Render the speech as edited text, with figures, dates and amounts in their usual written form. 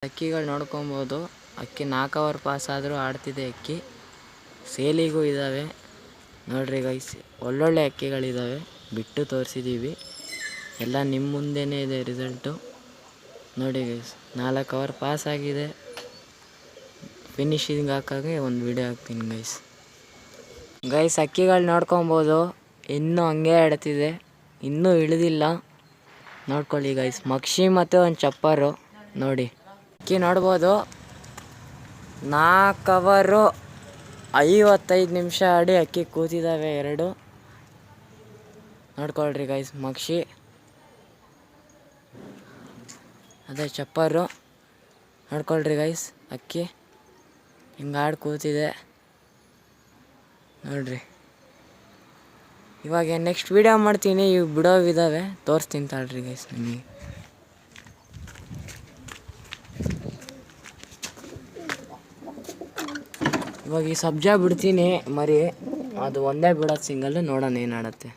ಅಕ್ಕಿಗಳು ನೋಡ್ಕೊಬೋದು. ಅಕ್ಕಿ 4 hour pass ಆದರೂ ಆಡ್ತಿದೆ ಅಕ್ಕಿ. ಸೇಲಿಗೂ ಇದ್ದಾವೆ ನೋಡ್ರಿ ಗೈಸ್, ಒಳ್ಳೊಳ್ಳೆ ಅಕ್ಕಿಗಳಿದ್ದಾವೆ. ಬಿಟ್ಟು ತೋರಿಸಿದ್ದೀವಿ ಎಲ್ಲ ನಿಮ್ಮ ಮುಂದೆನೇ ಇದೆ ರಿಸಲ್ಟು ನೋಡಿ ಗೈಸ್. 4 ಅವರ್ ಪಾಸ್ ಆಗಿದೆ. ಫಿನಿಶಿಂಗ್ ಹಾಕಾಗೆ ಒಂದು ವಿಡಿಯೋ ಹಾಕ್ತೀನಿ ಗೈಸ್. ಅಕ್ಕಿಗಳು ನೋಡ್ಕೊಬೋದು, ಇನ್ನೂ ಹಂಗೆ ಆಡ್ತಿದೆ, ಇನ್ನೂ ಇಳಿದಿಲ್ಲ. ನೋಡ್ಕೊಳ್ಳಿ ಗೈಸ್. ಮಕ್ಷಿ ಮತ್ತು ಒಂದು ಚಪ್ಪರು ನೋಡಿ. ಅಕ್ಕಿ ನೋಡ್ಬೋದು, 4 ಅವರು 55 ನಿಮಿಷ ಆಡಿ ಅಕ್ಕಿ ಕೂತಿದ್ದಾವೆ 2. ನೋಡ್ಕೊಳ್ರಿ ಗೈಸ್. ಮಕ್ಷಿ ಅದೇ ಚಪ್ಪರು ನೋಡ್ಕೊಳ್ರಿ ಗೈಸ್. ಅಕ್ಕಿ ಹಿಂಗೆ ಆಡಿ ಕೂತಿದೆ ನೋಡ್ರಿ. ಇವಾಗ ನೆಕ್ಸ್ಟ್ ವೀಡಿಯೋ ಮಾಡ್ತೀನಿ, ಇವು ಬಿಡೋವಿದ್ದಾವೆ, ತೋರಿಸ್ತೀನಿ ತಾಳ್ರಿ ಗೈಸ್ ನಿಮಗೆ. ಇವಾಗ ಈ ಸಬ್ಜಾ ಬಿಡ್ತೀನಿ ಮರಿ, ಅದು ಒಂದೇ ಬಿಡೋದು ಸಿಂಗಲ್ಲು, ನೋಡೋಣ ಏನಾಡುತ್ತೆ.